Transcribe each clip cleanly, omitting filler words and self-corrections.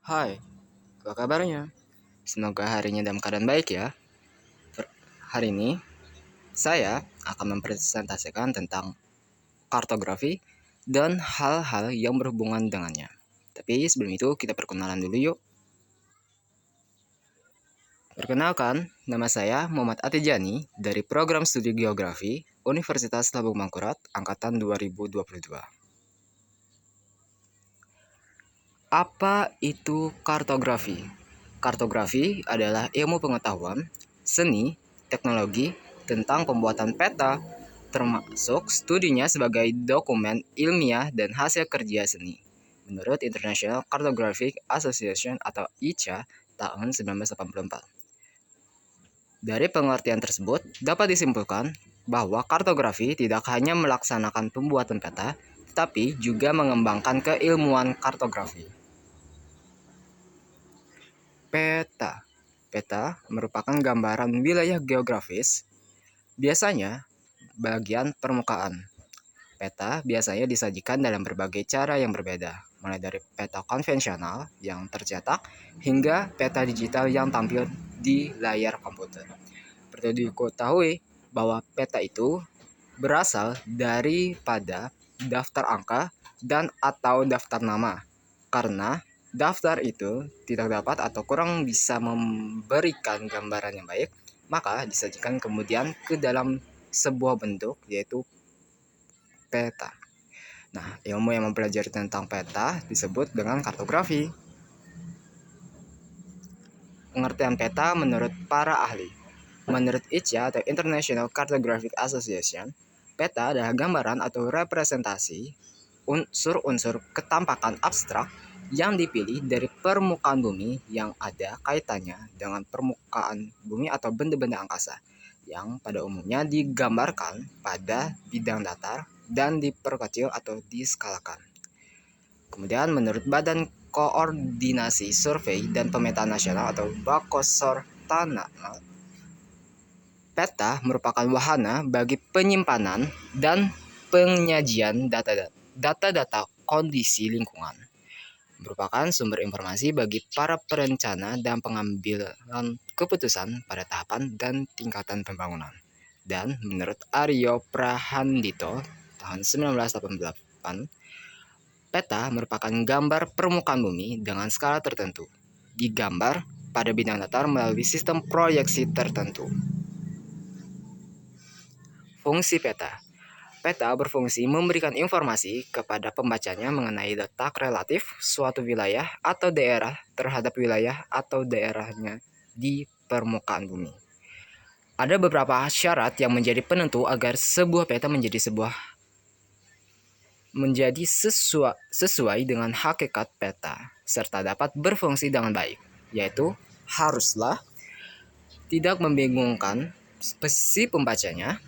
Hai, apa kabarnya? Semoga harinya dalam keadaan baik ya. Hari ini, saya akan mempresentasikan tentang kartografi dan hal-hal yang berhubungan dengannya. Tapi sebelum itu, kita perkenalan dulu yuk. Perkenalkan, nama saya Muhammad Atijani dari Program Studi Geografi Universitas Labung Mangkurat Angkatan 2022. Apa itu kartografi? Kartografi adalah ilmu pengetahuan, seni, teknologi tentang pembuatan peta, termasuk studinya sebagai dokumen ilmiah dan hasil kerja seni. Menurut International Cartographic Association atau ICA tahun 1984. Dari pengertian tersebut, dapat disimpulkan bahwa kartografi tidak hanya melaksanakan pembuatan peta, tetapi juga mengembangkan keilmuan kartografi. Peta. Peta merupakan gambaran wilayah geografis, biasanya bagian permukaan. Peta biasanya disajikan dalam berbagai cara yang berbeda, mulai dari peta konvensional yang tercetak hingga peta digital yang tampil di layar komputer. Perlu diketahui bahwa peta itu berasal daripada daftar angka dan atau daftar nama, karena daftar itu tidak dapat atau kurang bisa memberikan gambaran yang baik, maka disajikan kemudian ke dalam sebuah bentuk yaitu peta. Nah, ilmu yang mempelajari tentang peta disebut dengan kartografi. Pengertian peta menurut para ahli. Menurut ICA atau International Cartographic Association, peta adalah gambaran atau representasi unsur-unsur ketampakan abstrak yang dipilih dari permukaan bumi yang ada kaitannya dengan permukaan bumi atau benda-benda angkasa yang pada umumnya digambarkan pada bidang datar dan diperkecil atau diskalakan. Kemudian menurut Badan Koordinasi Survei dan Pemetaan Nasional atau Bakosortana, peta merupakan wahana bagi penyimpanan dan penyajian data-data kondisi lingkungan, merupakan sumber informasi bagi para perencana dan pengambilan keputusan pada tahapan dan tingkatan pembangunan. Dan menurut Aryo Prahandito tahun 1988, peta merupakan gambar permukaan bumi dengan skala tertentu, digambar pada bidang datar melalui sistem proyeksi tertentu. Fungsi peta. Peta berfungsi memberikan informasi kepada pembacanya mengenai letak relatif suatu wilayah atau daerah terhadap wilayah atau daerahnya di permukaan bumi. Ada beberapa syarat yang menjadi penentu agar sebuah peta menjadi sesuai dengan hakikat peta serta dapat berfungsi dengan baik, yaitu haruslah tidak membingungkan si pembacanya,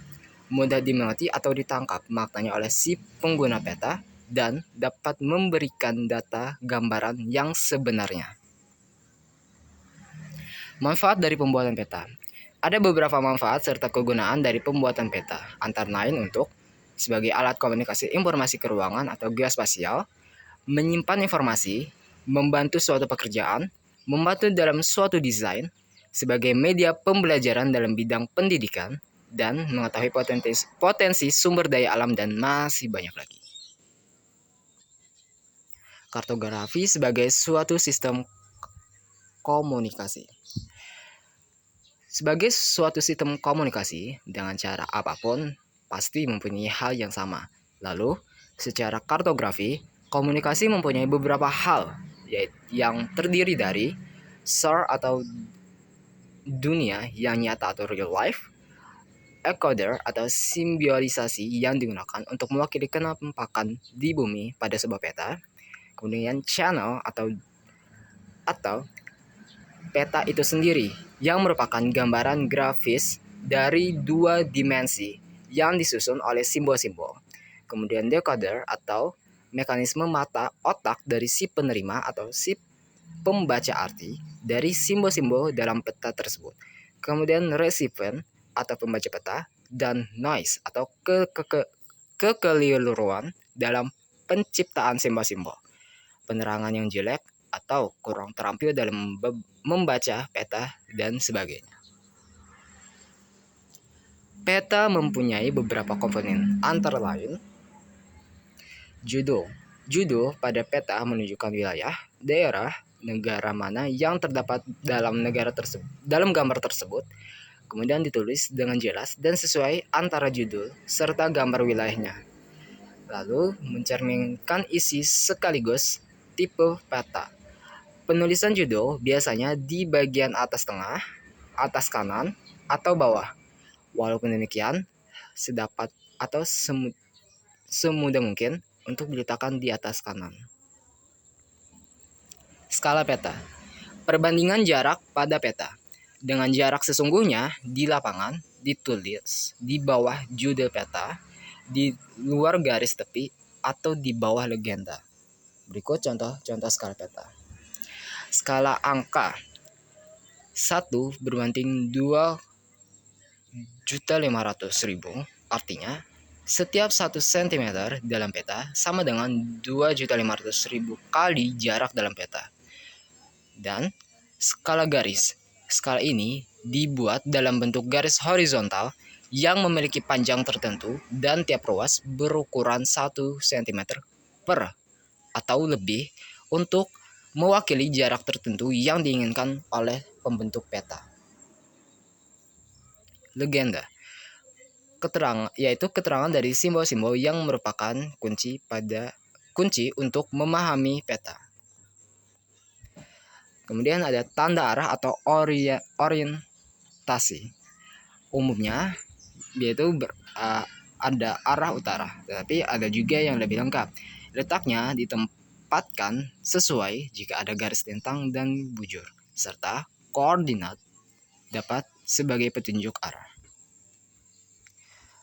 mudah dimengerti atau ditangkap maknanya oleh si pengguna peta, dan dapat memberikan data gambaran yang sebenarnya. Manfaat dari pembuatan peta. Ada beberapa manfaat serta kegunaan dari pembuatan peta, antara lain untuk sebagai alat komunikasi informasi keuangan atau geospasial, menyimpan informasi, membantu suatu pekerjaan, membantu dalam suatu desain, sebagai media pembelajaran dalam bidang pendidikan, dan mengetahui potensi sumber daya alam dan masih banyak lagi. Kartografi sebagai suatu sistem komunikasi. Sebagai suatu sistem komunikasi, dengan cara apapun, pasti mempunyai hal yang sama. Lalu, secara kartografi, komunikasi mempunyai beberapa hal, yaitu yang terdiri dari source atau dunia yang nyata atau real life, encoder atau simbiolisasi yang digunakan untuk mewakili kenampakan di bumi pada sebuah peta, kemudian channel atau peta itu sendiri yang merupakan gambaran grafis dari dua dimensi yang disusun oleh simbol-simbol. Kemudian decoder atau mekanisme mata otak dari si penerima atau si pembaca arti dari simbol-simbol dalam peta tersebut. Kemudian recipient atau pembaca peta, dan noise atau kekeliruan dalam penciptaan simbol-simbol. Penerangan yang jelek atau kurang terampil dalam membaca peta, dan sebagainya. Peta mempunyai beberapa komponen, antara lain judul. Judul pada peta menunjukkan wilayah, daerah, negara mana yang terdapat dalam gambar tersebut, kemudian ditulis dengan jelas dan sesuai antara judul serta gambar wilayahnya. Lalu mencerminkan isi sekaligus tipe peta. Penulisan judul biasanya di bagian atas tengah, atas kanan, atau bawah. Walaupun demikian, sedapat atau semudah mungkin untuk diletakkan di atas kanan. Skala peta. Perbandingan jarak pada peta dengan jarak sesungguhnya di lapangan ditulis di bawah judul peta, di luar garis tepi, atau di bawah legenda. Berikut contoh skala peta. Skala angka 1 berbanding 2.500.000, artinya setiap 1 cm dalam peta sama dengan 2.500.000 kali jarak dalam peta. Dan skala garis. Skala ini dibuat dalam bentuk garis horizontal yang memiliki panjang tertentu dan tiap ruas berukuran 1 cm per atau lebih untuk mewakili jarak tertentu yang diinginkan oleh pembentuk peta. Legenda. Keterangan dari simbol-simbol yang merupakan kunci untuk memahami peta. Kemudian ada tanda arah atau orientasi. Umumnya yaitu ada arah utara, tetapi ada juga yang lebih lengkap. Letaknya ditempatkan sesuai jika ada garis lintang dan bujur, serta koordinat dapat sebagai petunjuk arah.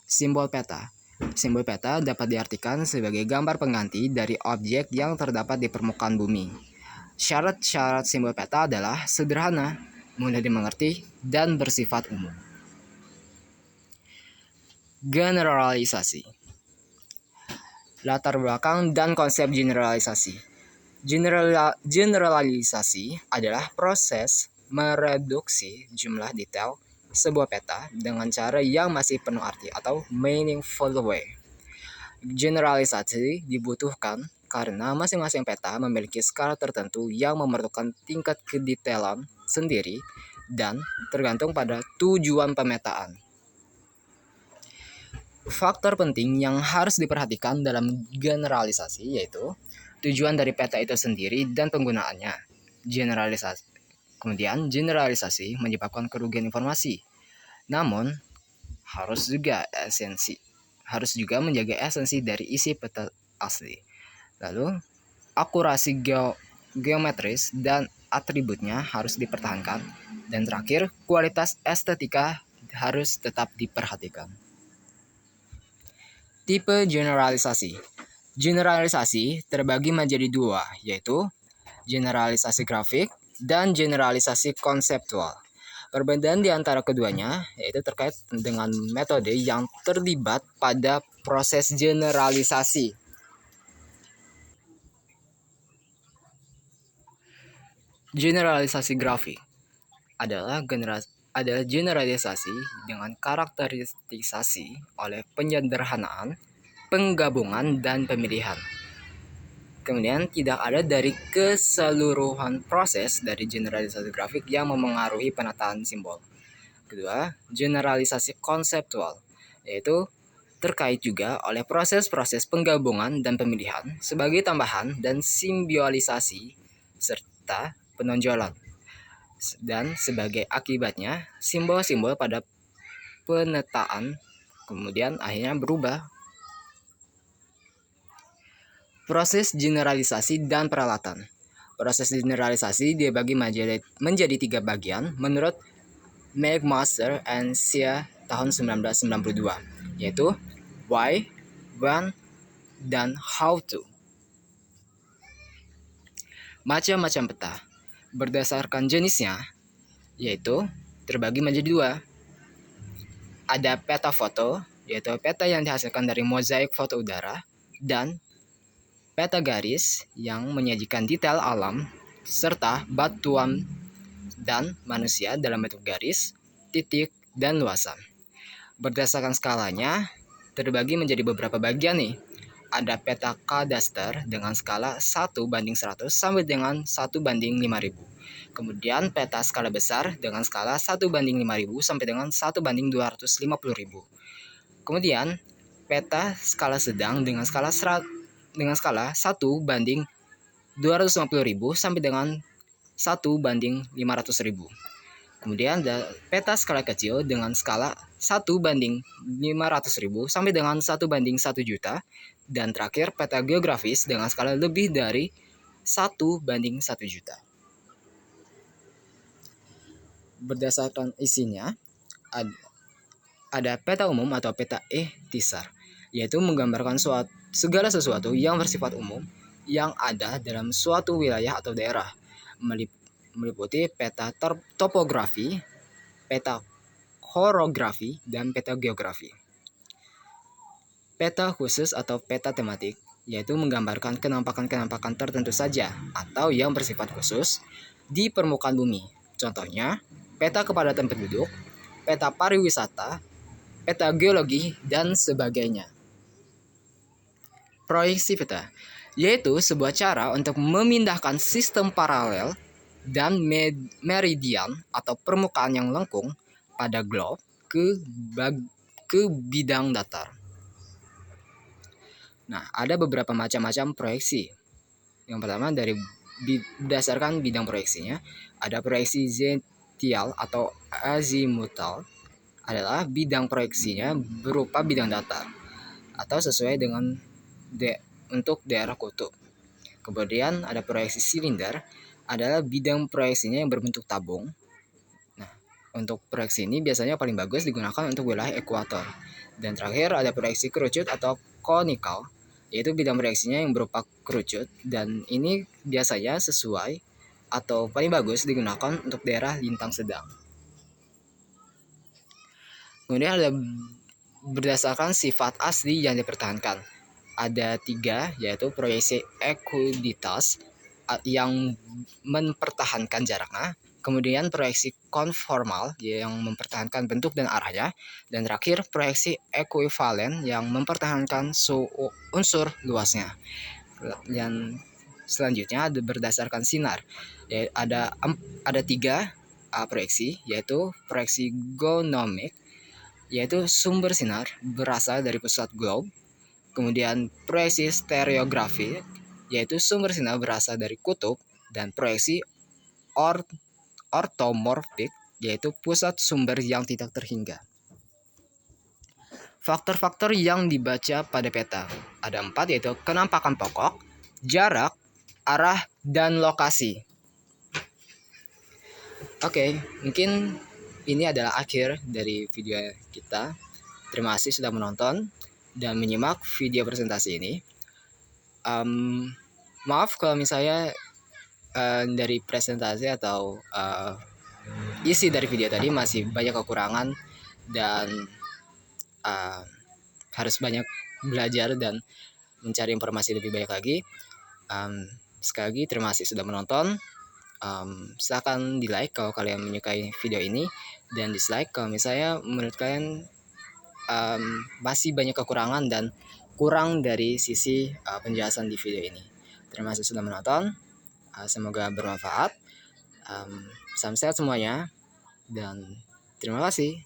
Simbol peta. Simbol peta dapat diartikan sebagai gambar pengganti dari objek yang terdapat di permukaan bumi. Syarat-syarat simbol peta adalah sederhana, mudah dimengerti, dan bersifat umum. Generalisasi. Latar belakang dan konsep generalisasi. Generalisasi adalah proses mereduksi jumlah detail sebuah peta dengan cara yang masih penuh arti atau meaningful way. Generalisasi dibutuhkan karena masing-masing peta memiliki skala tertentu yang memerlukan tingkat kedetailan sendiri dan tergantung pada tujuan pemetaan. Faktor penting yang harus diperhatikan dalam generalisasi yaitu tujuan dari peta itu sendiri dan penggunaannya. Kemudian generalisasi menyebabkan kerugian informasi. Namun harus juga menjaga esensi dari isi peta asli. Lalu akurasi geometris dan atributnya harus dipertahankan. Dan terakhir, kualitas estetika harus tetap diperhatikan. Tipe generalisasi. Generalisasi terbagi menjadi dua, yaitu generalisasi grafik dan generalisasi konseptual. Perbedaan di antara keduanya yaitu terkait dengan metode yang terlibat pada proses generalisasi. Generalisasi grafik adalah generalisasi dengan karakterisasi oleh penyederhanaan, penggabungan, dan pemilihan. Kemudian tidak ada dari keseluruhan proses dari generalisasi grafik yang memengaruhi penataan simbol. Kedua, generalisasi konseptual, yaitu terkait juga oleh proses-proses penggabungan dan pemilihan sebagai tambahan dan simbiolisasi serta penonjolan. Dan sebagai akibatnya, simbol-simbol pada penataan kemudian akhirnya berubah. Proses generalisasi dan peralatan. Proses generalisasi dibagi menjadi 3 bagian menurut McMaster and Xia tahun 1992, yaitu why, when, dan how to. Macam-macam peta berdasarkan jenisnya yaitu terbagi menjadi 2. Ada peta foto, yaitu peta yang dihasilkan dari mozaik foto udara, dan peta garis yang menyajikan detail alam serta batuan dan manusia dalam bentuk garis, titik, dan luasan. Berdasarkan skalanya, terbagi menjadi beberapa bagian nih. Ada peta kadaster dengan skala 1:100 sampai dengan 1:5000. Kemudian peta skala besar dengan skala 1:5000 sampai dengan 1:250.000. Kemudian peta skala sedang dengan skala 1:250.000 sampai dengan 1:500.000. Kemudian ada peta skala kecil dengan skala 1:500.000 sampai dengan 1:1 juta. Dan terakhir peta geografis dengan skala lebih dari 1:1 juta. Berdasarkan isinya, ada peta umum atau peta ikhtisar, yaitu menggambarkan segala sesuatu yang bersifat umum yang ada dalam suatu wilayah atau daerah, meliputi peta topografi, peta horografi, dan peta geografi. Peta khusus atau peta tematik, yaitu menggambarkan kenampakan-kenampakan tertentu saja atau yang bersifat khusus di permukaan bumi. Contohnya, peta kepadatan penduduk, peta pariwisata, peta geologi, dan sebagainya. Proyeksi peta, yaitu sebuah cara untuk memindahkan sistem paralel dan meridian atau permukaan yang lengkung pada globe ke bidang datar. Nah, ada beberapa macam-macam proyeksi. Yang pertama dari berdasarkan bidang proyeksinya, ada proyeksi zetial atau azimutal, adalah bidang proyeksinya berupa bidang datar atau sesuai dengan untuk daerah kutub. Kemudian ada proyeksi silinder, adalah bidang proyeksinya yang berbentuk tabung. Nah, untuk proyeksi ini biasanya paling bagus digunakan untuk wilayah ekuator. Dan terakhir ada proyeksi kerucut atau konikal, yaitu bidang proyeksinya yang berupa kerucut, dan ini biasanya sesuai atau paling bagus digunakan untuk daerah lintang sedang. Kemudian ada berdasarkan sifat asli yang dipertahankan. Ada 3, yaitu proyeksi ekuiditas yang mempertahankan jaraknya, kemudian proyeksi konformal yang mempertahankan bentuk dan arahnya, dan terakhir proyeksi ekuivalen yang mempertahankan unsur luasnya. Dan selanjutnya berdasarkan sinar, ada 3 proyeksi, yaitu proyeksi gonomik, yaitu sumber sinar berasal dari pusat globe. Kemudian proyeksi stereografi, yaitu sumber sinar berasal dari kutub. Dan proyeksi ortomorfik, yaitu pusat sumber yang tidak terhingga. Faktor-faktor yang dibaca pada peta ada 4, yaitu kenampakan pokok, jarak, arah, dan lokasi. Oke, mungkin ini adalah akhir dari video kita. Terima kasih sudah menonton dan menyimak video presentasi ini. Maaf kalau misalnya dari presentasi atau isi dari video tadi masih banyak kekurangan dan harus banyak belajar dan mencari informasi lebih banyak lagi. Sekali lagi terima kasih sudah menonton. Silahkan di like kalau kalian menyukai video ini, dan dislike kalau misalnya menurut kalian masih banyak kekurangan dan kurang dari sisi penjelasan di video ini. Terima kasih sudah menonton. Semoga bermanfaat. Salam sehat semuanya dan terima kasih.